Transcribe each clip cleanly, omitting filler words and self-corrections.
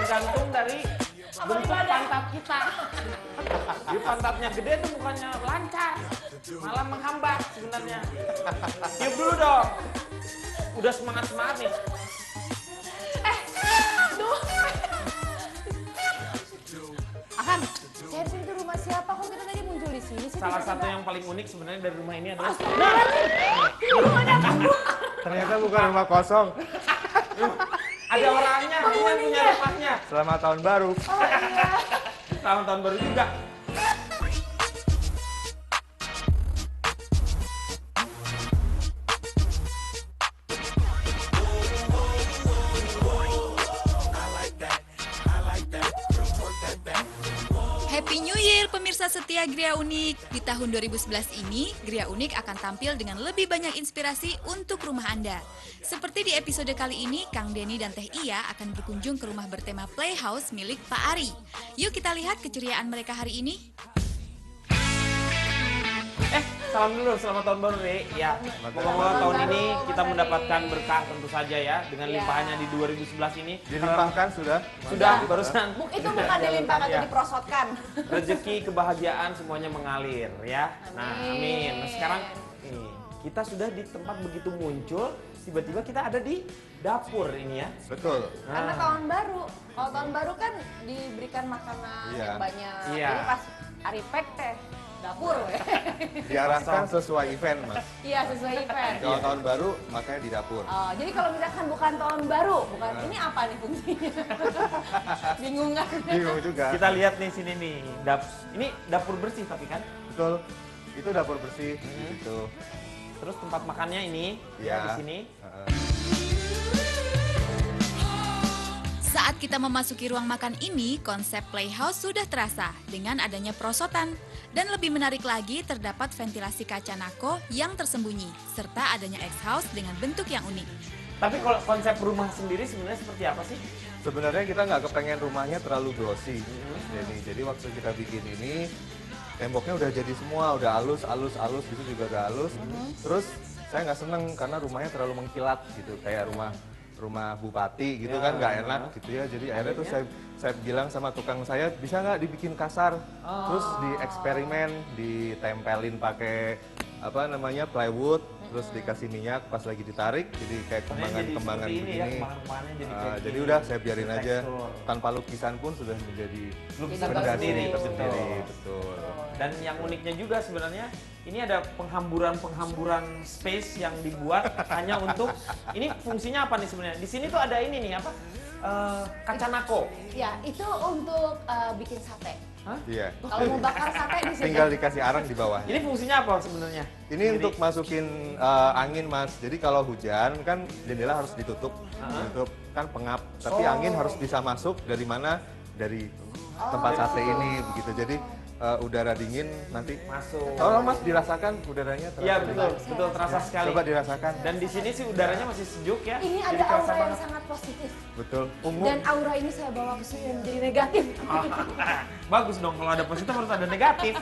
tergantung dari bentuk pantat kita. Jadi pantatnya gede tuh bukannya lancar, malah menghambat sebenarnya. Tiup dulu dong. Udah semangat-semangat nih. Aduh. Akang, saya itu rumah siapa? Kok kita tadi muncul di sini sih? Salah satu yang paling unik sebenarnya dari rumah ini adalah Ternyata bukan rumah kosong. ada orangnya, dia punya rumahnya. Selamat tahun baru. Oh iya. Tahun-tahun baru juga. Happy New Year pemirsa setia Gria Unik. Di tahun 2011 ini, Gria Unik akan tampil dengan lebih banyak inspirasi untuk rumah Anda. Seperti di episode kali ini, Kang Denny dan Teh Iya akan berkunjung ke rumah bertema Playhouse milik Pak Ari. Yuk kita lihat keceriaan mereka hari ini. Salam dulu, selamat tahun baru, Re. Ya, moga-moga tahun ini kita mendapatkan berkah tentu saja ya, dengan limpahannya di 2011 ini. Dilimpahkan sudah? Sudah, barusan. Itu bukan dilimpahkan, itu diprosotkan. Rezeki, kebahagiaan semuanya mengalir ya. Nah, amin. Nah, sekarang nih, kita sudah di tempat begitu muncul, tiba-tiba kita ada di dapur ini ya. Betul. Karena tahun baru. Kalau tahun baru kan diberikan makanan Iya. yang banyak. Iya. Jadi pas Arifek teh dapur ya. Diarahkan sesuai event, Mas. Iya, sesuai event. Kalau tahun baru, makanya di dapur. Oh, jadi kalau misalkan bukan tahun baru, bukan ini apa nih fungsinya? Bingung kan? Bingung juga. Kita lihat nih sini nih, ini dapur bersih tapi kan. Betul. Itu dapur bersih. Gitu. Terus tempat makannya ini Iya. di sini. Saat kita memasuki ruang makan ini, konsep Playhouse sudah terasa dengan adanya perosotan. Dan lebih menarik lagi, terdapat ventilasi kaca nako yang tersembunyi, serta adanya X-House dengan bentuk yang unik. Tapi kalau konsep rumah sendiri sebenarnya seperti apa sih? Sebenarnya kita nggak kepengen rumahnya terlalu glossy. Jadi waktu kita bikin ini, temboknya udah jadi semua, udah halus gitu juga udah halus. Terus saya nggak seneng karena rumahnya terlalu mengkilat gitu, kayak rumah bupati gitu kan nggak enak gitu ya. Jadi akhirnya tuh saya bilang sama tukang saya, bisa nggak dibikin kasar, terus dieksperimen, ditempelin pakai apa namanya plywood, terus dikasih minyak pas lagi ditarik, jadi kayak kembangan-kembangan Jadi begini. ya, kembangan-kembangannya jadi kayak Jadi gini. udah saya biarin aja, Tekstur. tanpa lukisan pun sudah menjadi Lukisan Gambar tersendiri, tersendiri, betul. Dan yang uniknya juga sebenarnya ini ada penghamburan space yang dibuat hanya untuk ini fungsinya apa nih sebenarnya? Di sini tuh ada ini nih apa? Kaca nako. Ya, itu untuk bikin sate. Hah? Iya. Kalau mau bakar sate di sini. Tinggal dikasih arang di bawah. Ini fungsinya apa sebenarnya? Ini untuk masukin angin, Mas. Jadi kalau hujan kan jendela harus ditutup, ditutup kan pengap. Tapi angin harus bisa masuk dari mana? Dari tempat sate ini begitu. Jadi udara dingin nanti Masuk. Tolong Mas dirasakan udaranya terasa. Iya betul terasa sekali. Coba dirasakan. Dan di sini sih udaranya masih sejuk ya. Ini Jadi ada kerasa aura yang banget. sangat positif. Betul. Dan aura ini saya bawa ke sini menjadi negatif. Bagus dong kalau ada positif harus ada negatif.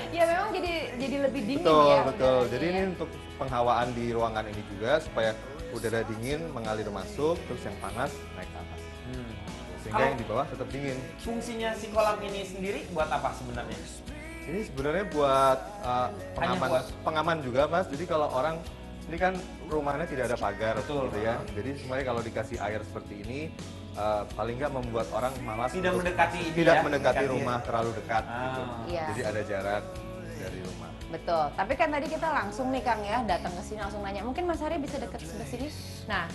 Ya memang jadi lebih dingin Betul, ya. betul. udaranya Jadi ya. ini untuk penghawaan di ruangan ini juga supaya udara dingin mengalir masuk, terus yang panas naik ke atas. Sehingga yang di bawah tetap dingin. Fungsinya si kolam ini sendiri buat apa sebenarnya? Ini sebenarnya buat pengaman, buat- pengaman juga Mas. Jadi kalau orang ini kan rumahnya tidak ada pagar, Betul. gitu ya. Jadi sebenarnya kalau dikasih air seperti ini, paling nggak membuat orang malas Tidak untuk- mendekati ini tidak ya, mendekati mendekati. rumah terlalu dekat. Gitu. Iya. Jadi ada jarak dari rumah. Betul. Tapi kan tadi kita langsung nih Kang ya, datang ke sini langsung nanya. Mungkin Mas Hari bisa deket sebelah sini. Nah,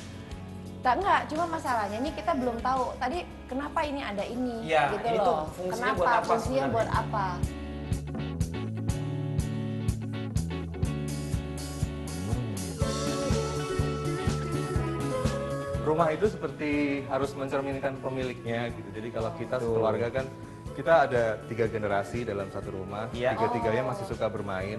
enggak, cuma masalahnya nih kita belum tahu tadi kenapa ini ada ini Iya, gitu ini tuh loh. fungsinya Kenapa? buat apa Fungsinya sebenarnya? buat apa? Rumah itu seperti harus mencerminkan pemiliknya gitu. Jadi kalau kita sekeluarga kan kita ada 3 generasi dalam satu rumah, Iya. tiga-tiganya masih suka bermain,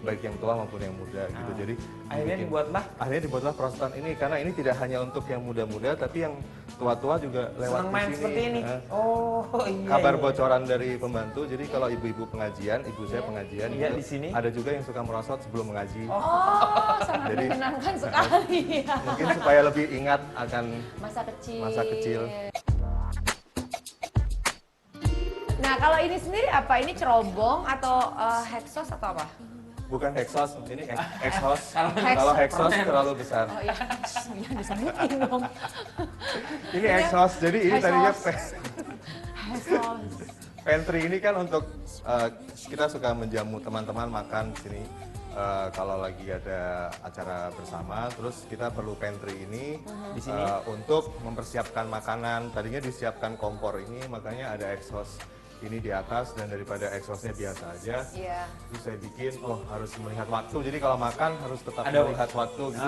baik yang tua maupun yang muda gitu. Jadi Akhirnya dibikin- dibuatlah dibuatlah perosotan ini karena ini tidak hanya untuk yang muda-muda tapi yang tua-tua juga lewat senang di main sini. seperti ini. Oh iya. Kabar iya. bocoran dari pembantu. Jadi kalau ibu-ibu pengajian, ibu saya pengajian, Iya, gitu, di sini. ada juga yang suka merosot sebelum mengaji. Oh, sangat Jadi- menyenangkan sekali ya. Mungkin supaya lebih ingat akan Masa kecil. Masa kecil. Nah, kalau ini sendiri apa? Ini cerobong atau hexos atau apa? Bukan hexos, ini exhaust. Hexos. Kalau hexos terlalu besar. Oh iya, jangan disebutin dong. Ini exhaust, jadi ini tadinya Hexos. pantry ini kan untuk kita suka menjamu teman-teman makan di sini. Kalau lagi ada acara bersama, terus kita perlu pantry ini Di sini? untuk mempersiapkan makanan. Tadinya disiapkan kompor ini, makanya ada exhaust ini di atas, dan daripada exhaustnya biasa aja, Iya. terus saya bikin harus melihat waktu. Jadi kalau makan harus tetap Ada- melihat waktu gitu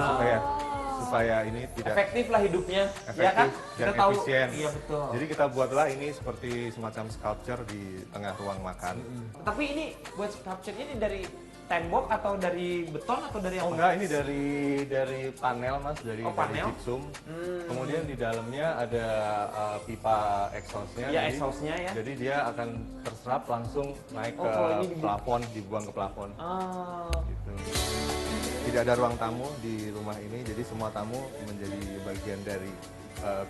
supaya ini tidak Efektif lah hidupnya, efektif ya kan? dan Kita tahu, efisien. iya betul. Jadi kita buatlah ini seperti semacam sculpture di tengah ruang makan. Tapi ini buat sculpture ini dari tembok atau dari beton atau dari apa? Oh enggak, ini dari panel Mas, dari panel? gypsum. Kemudian di dalamnya ada pipa exhaustnya. Iya, Jadi- exhaustnya ya. Jadi dia akan terserap langsung naik Oh, ke kalau ini plafon, dibuang ke plafon. Ah, Gitu. Tidak ada ruang tamu di rumah ini, jadi semua tamu menjadi bagian dari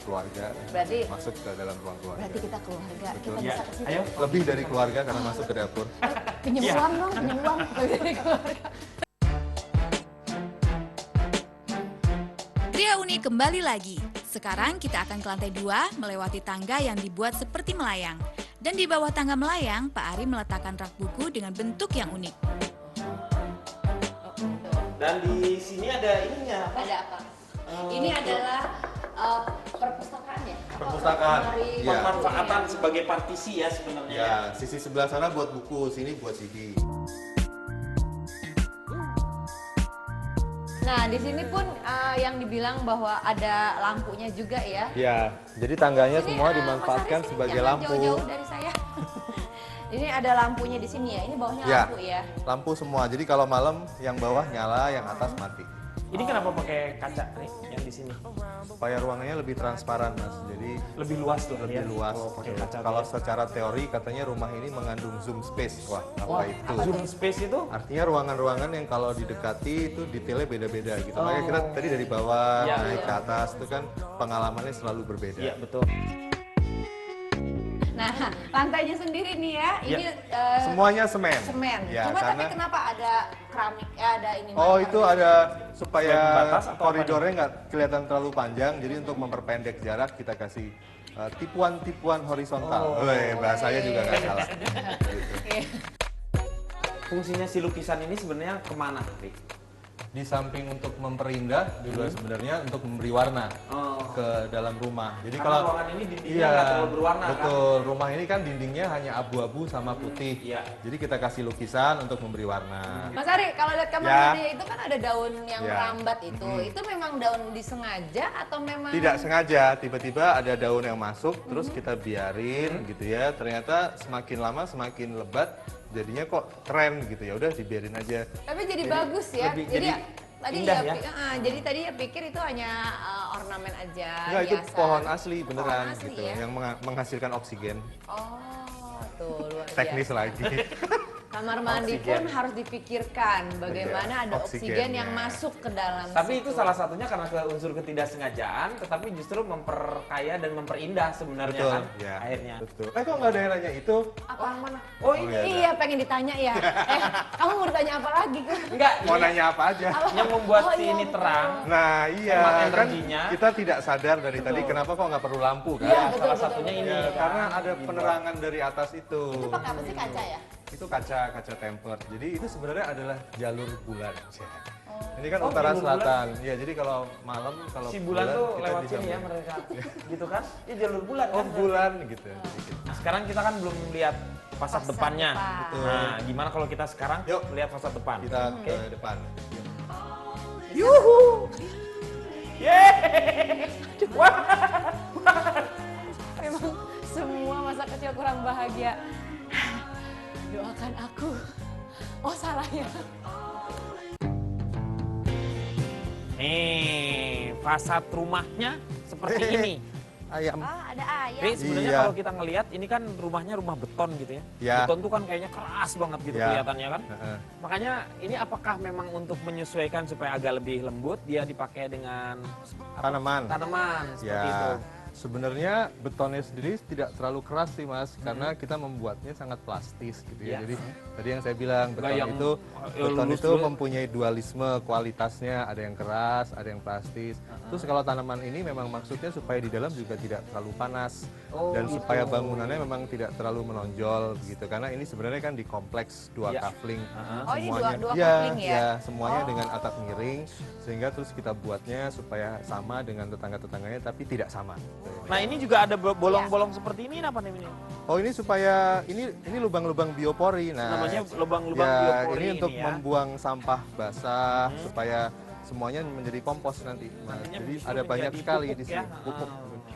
keluarga. Berarti- masuk ke dalam ruang keluarga. Berarti kita keluarga, kita ya. bisa ke situ. Ayo. Lebih dari keluarga karena masuk ke dapur. Pinjam Iya. uang dong, pinjam uang. Dari keluarga. Gria Unik kembali lagi. Sekarang kita akan ke lantai 2 melewati tangga yang dibuat seperti melayang. Dan di bawah tangga melayang, Pak Ari meletakkan rak buku dengan bentuk yang unik. dan di sini ada ininya. Ada apa? Ini adalah perpustakaan ya? Atau Perpustakaan, lemari iya. buku Pemanfaatan ya? sebagai partisi ya sebenarnya. Ya, sisi sebelah sana buat buku, sini buat CD. Nah, di sini pun yang dibilang bahwa ada lampunya juga ya. Ya, jadi tangganya Ini, semua Mas dimanfaatkan Ari, sini sebagai jangan lampu. Jauh-jauh dari saya. Ini ada lampunya di sini ya. Ini bawahnya Ya, lampu ya. lampu semua. Jadi kalau malam yang bawah nyala, yang atas mati. Ini kenapa pakai kaca nih yang di sini? Supaya ruangannya lebih transparan, Mas. Jadi Lebih luas tuh lebih ya? luas. Oh, pakai Gitu. kaca. Kalau secara teori katanya rumah ini mengandung zoom space. Wah, apa itu? Zoom space itu? Artinya ruangan-ruangan yang kalau didekati itu detailnya beda-beda gitu. Makanya kita tadi dari bawah Iya, naik iya. ke atas itu kan pengalamannya selalu berbeda. Iya betul. Nah, lantainya sendiri nih ya. Ini Semuanya semen. semen. Ya, Cuma karena tapi kenapa ada keramik? Ada ini. oh marmer itu gitu? ada supaya Supaya pembatas atau apa koridornya nggak kelihatan terlalu panjang. Jadi untuk memperpendek jarak kita kasih tipuan-tipuan horizontal. Weh, bahasanya juga nggak salah. Gitu. Iya. Fungsinya si lukisan ini sebenarnya kemana, Rik? Di samping untuk memperindah juga sebenarnya untuk memberi warna Oh. ke dalam rumah. Jadi Karena kalau ruangan ini dindingnya nggak terlalu berwarna, kan? betul. Rumah ini kan dindingnya hanya abu-abu sama putih. Iya. Jadi kita kasih lukisan untuk memberi warna. Mas Ari, kalau lihat kamar Ya. mandi itu kan ada daun yang Ya. merambat itu. Itu memang daun disengaja atau memang Tidak sengaja, tiba-tiba ada daun yang masuk, terus kita biarin gitu ya. Ternyata semakin lama semakin lebat, jadinya kok keren gitu ya. Udah dibiarin aja. Tapi jadi bagus ya. lebih- Jadi, jadi tadi indah ya, ya? jadi tadi ya pikir itu hanya ornamen aja. Enggak, itu hiasan. pohon asli beneran Pohon asli gitu, ya? yang menghasilkan oksigen. Oh, tuh luar Teknis biasa. lagi. Kamar mandi Oksigen. pun harus dipikirkan bagaimana ada oksigen yang Oksigennya. masuk ke dalam. Tapi itu situ. salah satunya karena ke unsur ketidaksengajaan, tetapi justru memperkaya dan memperindah sebenarnya Betul, kan ya. akhirnya. Betul. Kok nggak ada yang nanya itu? Apa mana? Oh ini iya. Iya, pengen ditanya ya. Kamu mau ditanya apa lagi? enggak Mau ini nanya apa aja? yang membuat Oh, si iya, ini betul. terang. Nah iya, Hemat kan energinya. kita tidak sadar dari tadi kenapa kok nggak perlu lampu kan? Ya, Iya, betul, salah betul, satunya betul. ini Ya, kan. karena ada penerangan dari atas itu. Itu pakai apa sih, kaca ya? Itu kaca tempered. Jadi itu sebenarnya adalah jalur bulan. Ini kan Oh, utara jalur selatan. Ya, jadi kalau malam kalau Si bulan tuh kita lewat bisa sini ya melihat. mereka. Gitu kan? Ini jalur bulan Oh, kan. bulan gitu. Nah, sekarang kita kan belum lihat fasad Fasad depannya. depan. Betul. Nah, gimana kalau kita sekarang Yuk. lihat fasad depan? Kita ke depan. Memang semua masa kecil kurang bahagia. Doakan aku. Oh, salah ya. Nih, fasad rumahnya seperti ini. Ayam. Ah, ada ayam. Jadi sebenarnya Iya. kalau kita ngelihat ini kan rumahnya rumah beton gitu ya. Ya. Beton tuh kan kayaknya keras banget gitu Ya. kelihatannya kan. Heeh. Makanya ini apakah memang untuk menyesuaikan supaya agak lebih lembut dia dipakai dengan apa? Tanaman. Tanaman seperti Ya. itu. Sebenarnya betonnya sendiri tidak terlalu keras sih Mas, karena kita membuatnya sangat plastis gitu ya. Jadi tadi yang saya bilang beton itu mempunyai dualisme kualitasnya, ada yang keras, ada yang plastis. Terus kalau tanaman ini memang maksudnya supaya di dalam juga tidak terlalu panas dan supaya bangunannya memang tidak terlalu menonjol gitu. Karena ini sebenarnya kan di kompleks dua kafling. Oh, ini dua ya, coupling ya? semuanya dengan atap miring sehingga terus kita buatnya supaya sama dengan tetangga-tetangganya tapi tidak sama. Nah ini juga ada bolong-bolong seperti ini, apa nih ini? Oh ini supaya ini lubang-lubang biopori. Nah, Namanya lubang-lubang ya, biopori ini untuk ya. membuang sampah basah supaya semuanya menjadi kompos nanti. Mas. Makanya Jadi justru ada banyak menjadi sekali pupuk di ya. sini pupuk.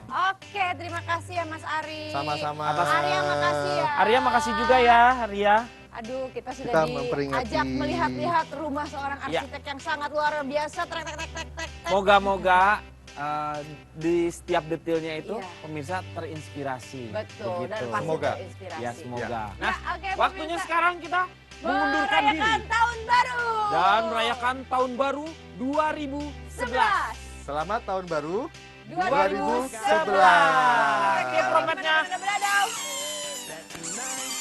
Oke, terima kasih ya Mas Ari. Sama-sama. Arya makasih ya. Arya makasih juga ya, Arya. Aduh, kita sudah Kita memperingati- diajak melihat-lihat rumah seorang Ya. arsitek yang sangat luar biasa. Trek, trek, trek, trek, trek. Moga-moga di setiap detailnya itu Iya. pemirsa terinspirasi. Betul, dan Begitu. pasti Semoga. terinspirasi. Ya semoga. Ya, Nah, oke, waktunya pemirsa. sekarang kita mengundurkan diri Merayakan tahun baru. dan merayakan tahun baru 2011. Selamat tahun baru 2011. Oke, trompetnya. Gimana, beradab?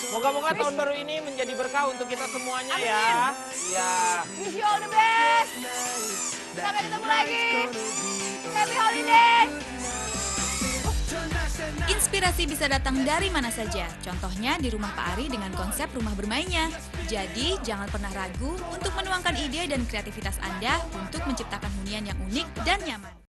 Moga-moga tahun baru ini menjadi berkah untuk kita semuanya ya. Ya. Wish you all the best. Sampai ketemu lagi. Happy holiday. Inspirasi bisa datang dari mana saja. Contohnya di rumah Pak Ari dengan konsep rumah bermainnya. Jadi, jangan pernah ragu untuk menuangkan ide dan kreativitas Anda untuk menciptakan hunian yang unik dan nyaman.